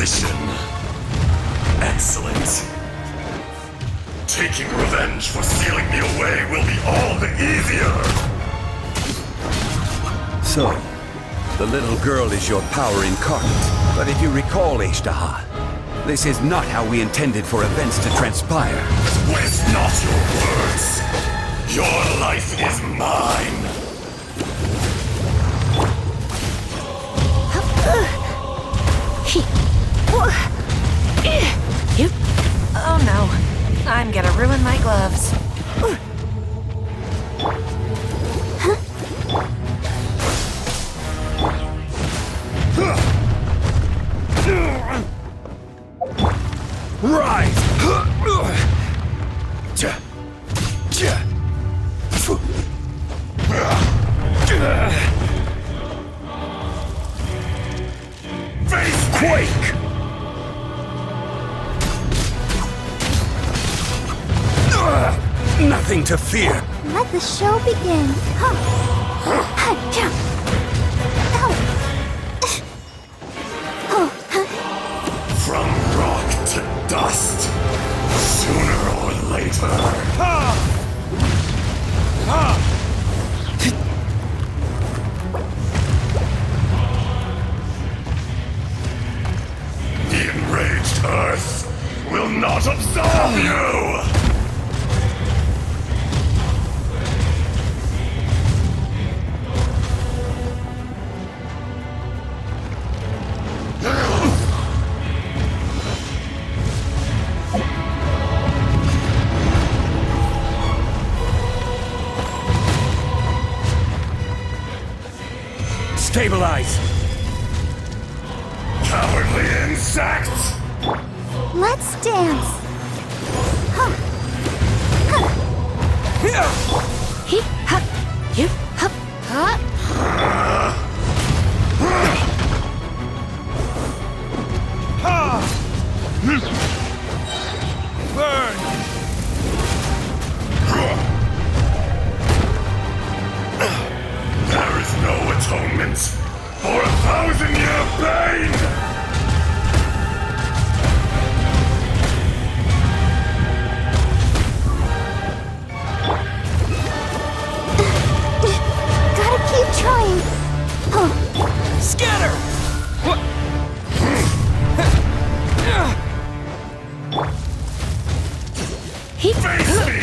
volition. Excellent. Taking revenge for sealing me away will be all the easier. So, the little girl is your power incarnate. But if you recall, Azhdaha, this is not how we intended for events to transpire. Waste not your words. Your life is mine. Oh no, I'm gonna ruin my gloves. Rise! Face Quake! Nothing to fear. Let the show begin. from rock to dust. Sooner or later. The enraged Earth will not absolve you! Stabilize! Cowardly insect! Let's dance. Burn! There is no atonement for 1,000-year pain! Gotta keep trying. Scatter! Face me!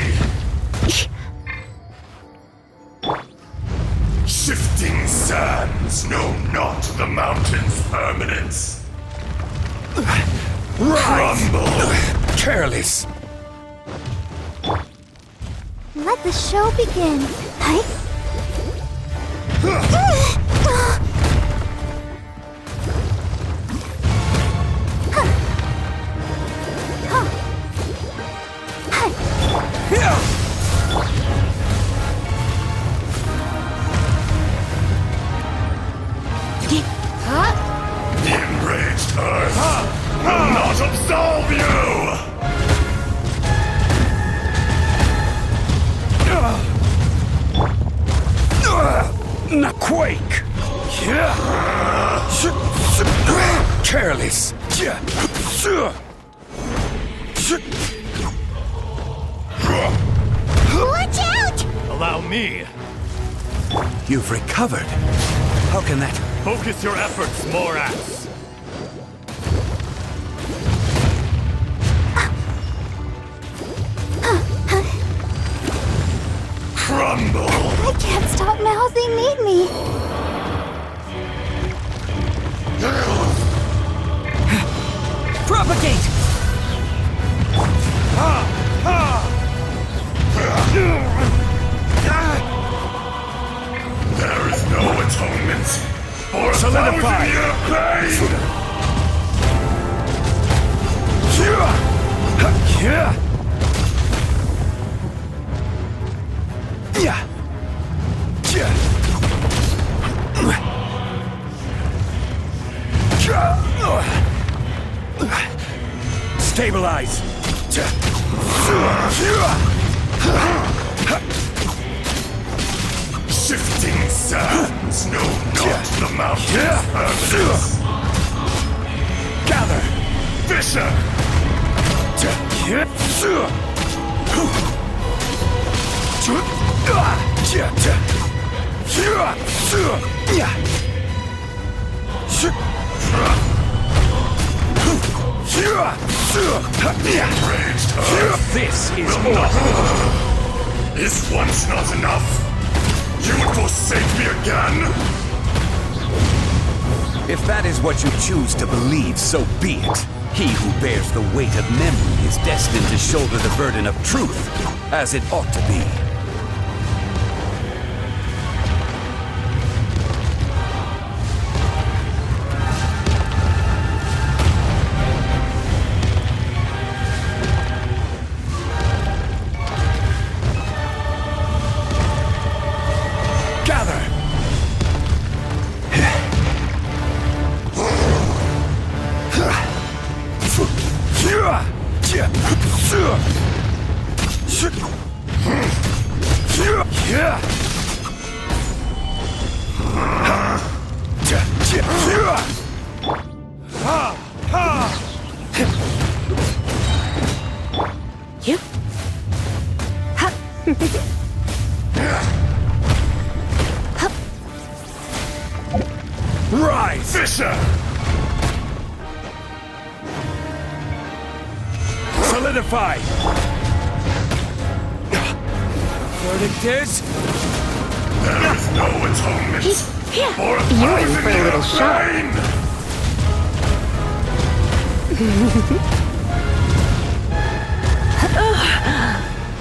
Shifting sands know not the mountain's permanence. Rise! Crumble! Careless! Let the show begin. The enraged Earth will not absolve you! Na quake! Careless! Watch out! Allow me. You've recovered. How can that... Focus your efforts, Morax. Crumble! I can't stop now. They need me. Propagate! There is no atonement for Solidify. 1,000-year pain! Stabilize! Shifting sands know not the mountain's permanence. Gather! Fisher! Enraged Earth This is will not. order. Is once not enough? You would forsake me again? If that is what you choose to believe, so be it. He who bears the weight of memory is destined to shoulder the burden of truth, as it ought to be. Gather! You? Ha! Rise! Fisher! Solidify! Verdict is... There is no atonement Here! for a You're in for a little thousand-year shock. reign!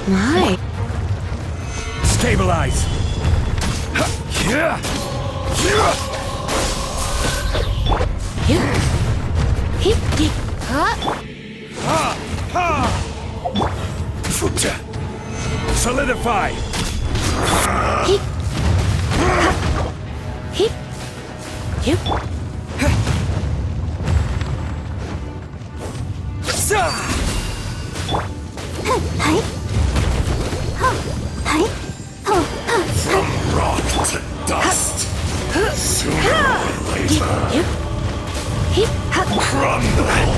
My! Stabilize! You! He! Huh? Solidify! He! He! You! Hi. Huh. Hi. Oh. From rock to dust. Sooner or later, You! He! Ha! crumble.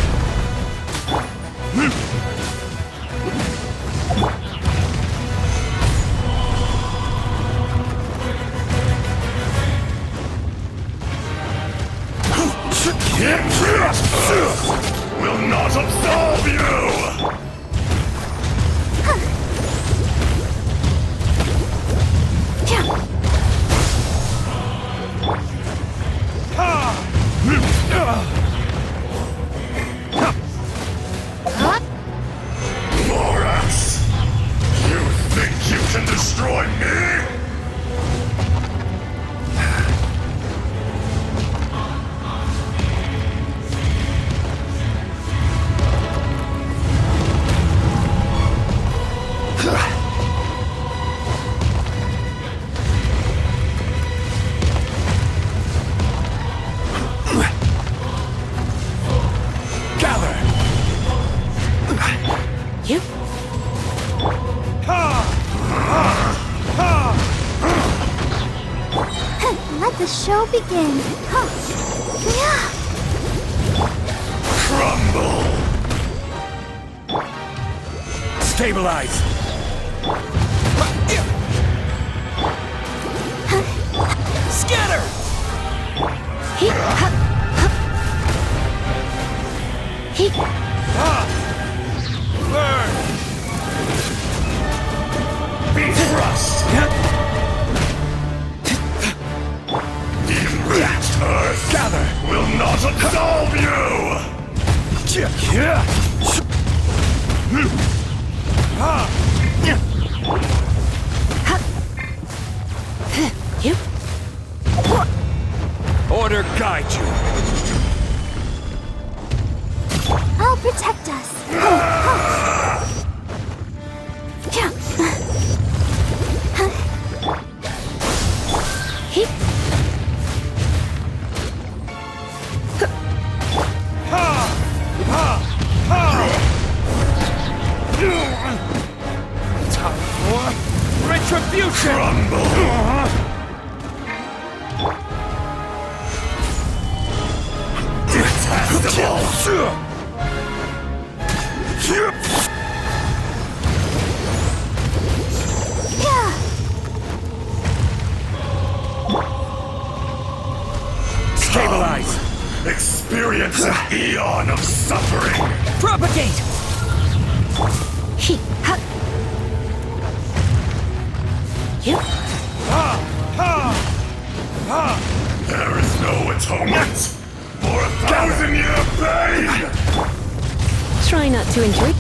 Enraged Earth will not absolve you! Morax! You think you can destroy me? Gather! You! Let the show begin. Huh. Yeah. Crumble! Stabilize! Scatter! He! Ha! He! Burn! Be thrust! The enraged Earth Gather! will not absolve you! You! Order guide you! I'll protect us. Yeah. He! Time for retribution! Crumble! Detestable! Stabilize! Experience an eon of suffering! Propagate! There is no atonement for 1,000-year pain! Try not to enjoy.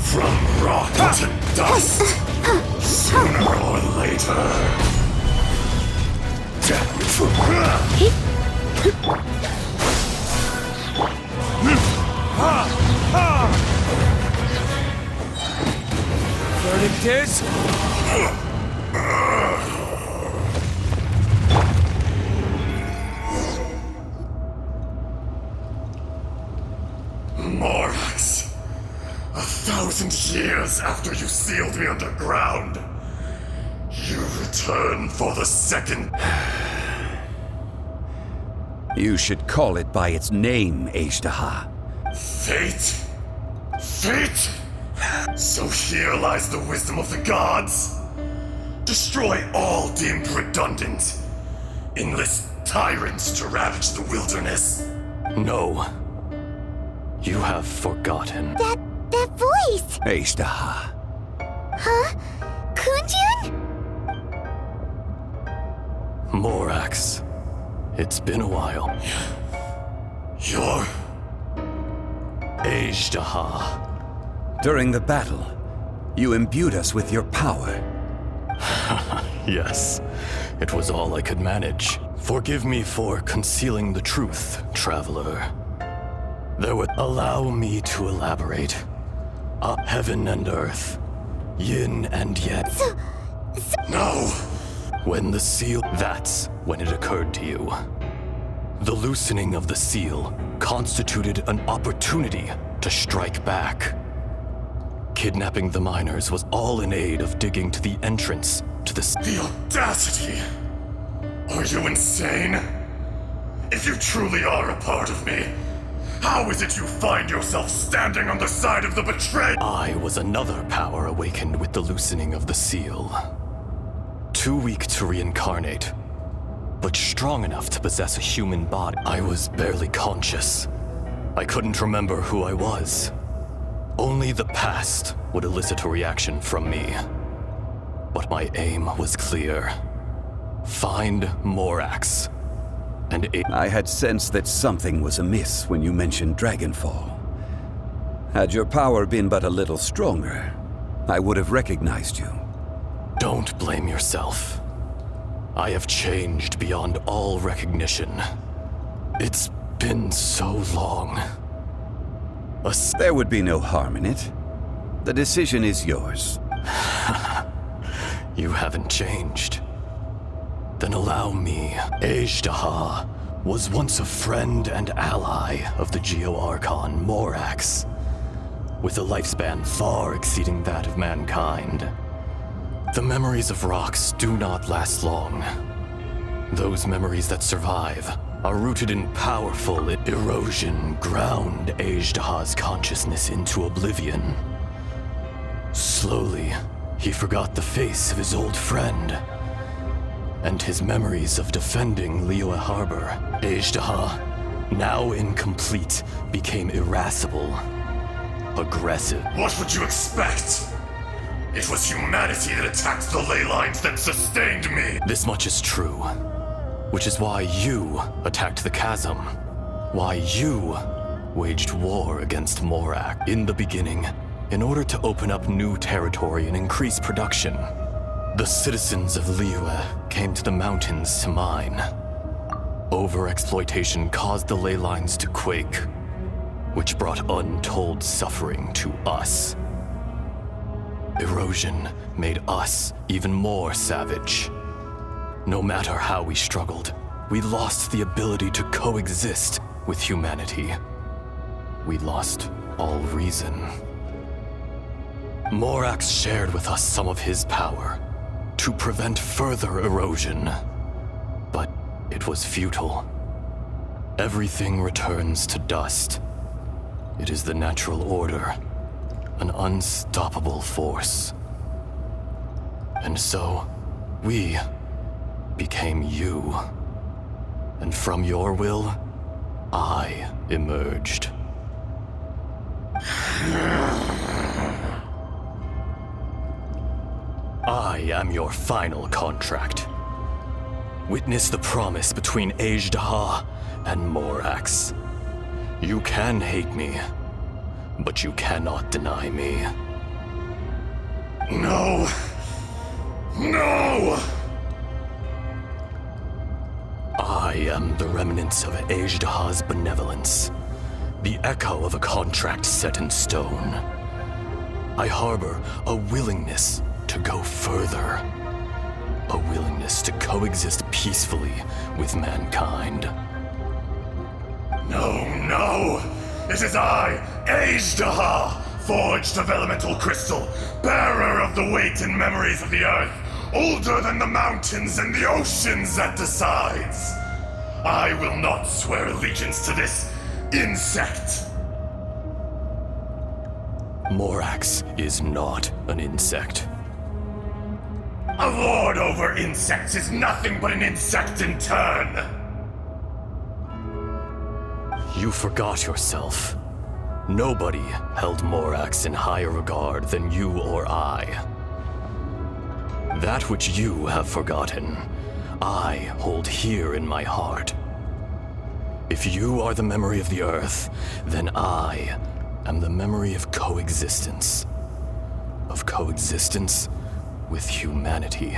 From rock to dust, sooner or later. Verdict is... Morax, 1,000 years after you sealed me underground, you return for the second. You should call it by its name, Azhdaha. Fate? Fate? So here lies the wisdom of the gods. Destroy all deemed redundant. Enlist tyrants to ravage the wilderness. No. You have forgotten. That voice! Azhdaha. Huh? Kunjun? Morax. It's been a while. You're... Azhdaha. During the battle, you imbued us with your power. Yes, it was all I could manage. Forgive me for concealing the truth, traveler. There would allow me to elaborate. Heaven and earth, yin and yang. No! When the seal, that's when it occurred to you. The loosening of the seal constituted an opportunity to strike back. Kidnapping the miners was all in aid of digging to the entrance to the... The audacity! Are you insane? If you truly are a part of me, how is it you find yourself standing on the side of the betrayed? I was another power awakened with the loosening of the seal. Too weak to reincarnate, but strong enough to possess a human body. I was barely conscious. I couldn't remember who I was. Only the past would elicit a reaction from me. But my aim was clear. Find Morax. And I had sensed that something was amiss when you mentioned Dragonfall. Had your power been but a little stronger, I would have recognized you. Don't blame yourself. I have changed beyond all recognition. It's been so long. There would be no harm in it. The decision is yours. You haven't changed. Then allow me. Azhdaha was once a friend and ally of the Geo-Archon Morax, with a lifespan far exceeding that of mankind. The memories of rocks do not last long. Those memories that survive are rooted in powerful erosion, ground Azhdaha's consciousness into oblivion. Slowly, he forgot the face of his old friend, and his memories of defending Liyue Harbor. Azhdaha, now incomplete, became irascible, aggressive. What would you expect? It was humanity that attacked the ley lines that sustained me. This much is true. Which is why you attacked the chasm. Why you waged war against Morax. In the beginning, in order to open up new territory and increase production, the citizens of Liyue came to the mountains to mine. Overexploitation caused the ley lines to quake, which brought untold suffering to us. Erosion made us even more savage. No matter how we struggled, we lost the ability to coexist with humanity. We lost all reason. Morax shared with us some of his power to prevent further erosion. But it was futile. Everything returns to dust. It is the natural order, an unstoppable force. And so, we became you. And from your will, I emerged. I am your final contract. Witness the promise between Azhdaha and Morax. You can hate me, but you cannot deny me. No! No! I am the remnants of Azhdaha's benevolence, the echo of a contract set in stone. I harbor a willingness to go further, a willingness to coexist peacefully with mankind. No, no! It is I, Azhdaha, forged of elemental crystal, bearer of the weight and memories of the earth, older than the mountains and the oceans at the sides. I will not swear allegiance to this insect. Morax is not an insect. A lord over insects is nothing but an insect in turn. You forgot yourself. Nobody held Morax in higher regard than you or I. That which you have forgotten, I hold here in my heart. If you are the memory of the Earth, then I am the memory of coexistence. Of coexistence with humanity.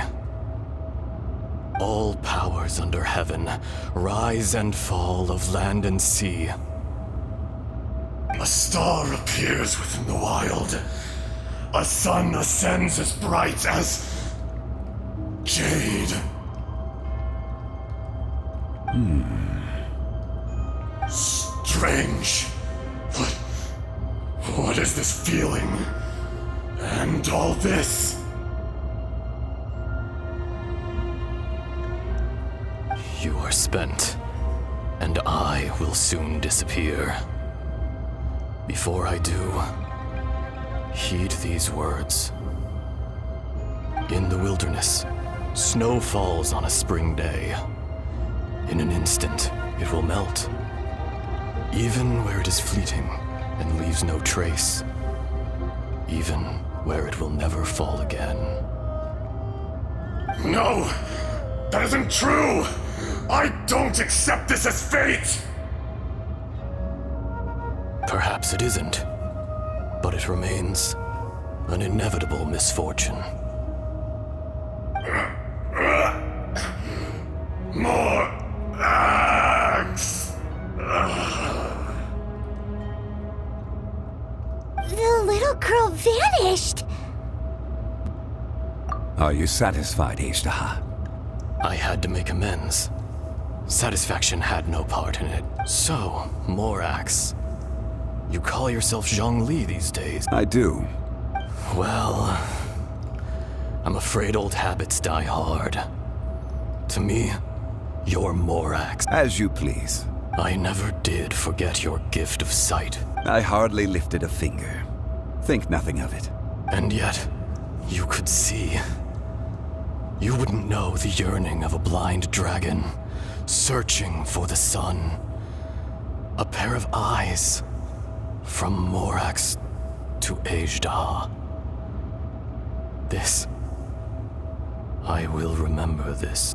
All powers under heaven, rise and fall of land and sea. A star appears within the wild. A sun ascends as bright as jade. Strange. What is this feeling? And all this? You are spent, and I will soon disappear. Before I do, heed these words. In the wilderness, snow falls on a spring day. In an instant, it will melt. Even where it is fleeting and leaves no trace. Even where it will never fall again. No! That isn't true! I don't accept this as fate! Perhaps it isn't, but it remains an inevitable misfortune. More axe! The little girl vanished! Are you satisfied, Azhdaha? I had to make amends. Satisfaction had no part in it. So, Morax, you call yourself Zhongli these days. I do. Well, I'm afraid old habits die hard. To me, you're Morax. As you please. I never did forget your gift of sight. I hardly lifted a finger. Think nothing of it. And yet, you could see. You wouldn't know the yearning of a blind dragon, searching for the sun. A pair of eyes, from Morax to Azhdaha. This, I will remember this.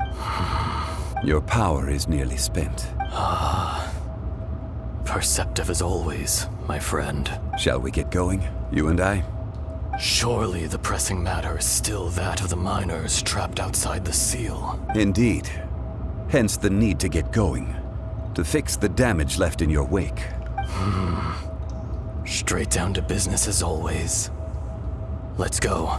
Your power is nearly spent. Perceptive as always, my friend. Shall we get going, you and I? Surely the pressing matter is still that of the miners trapped outside the seal. Indeed. Hence the need to get going. To fix the damage left in your wake. Straight down to business as always. Let's go.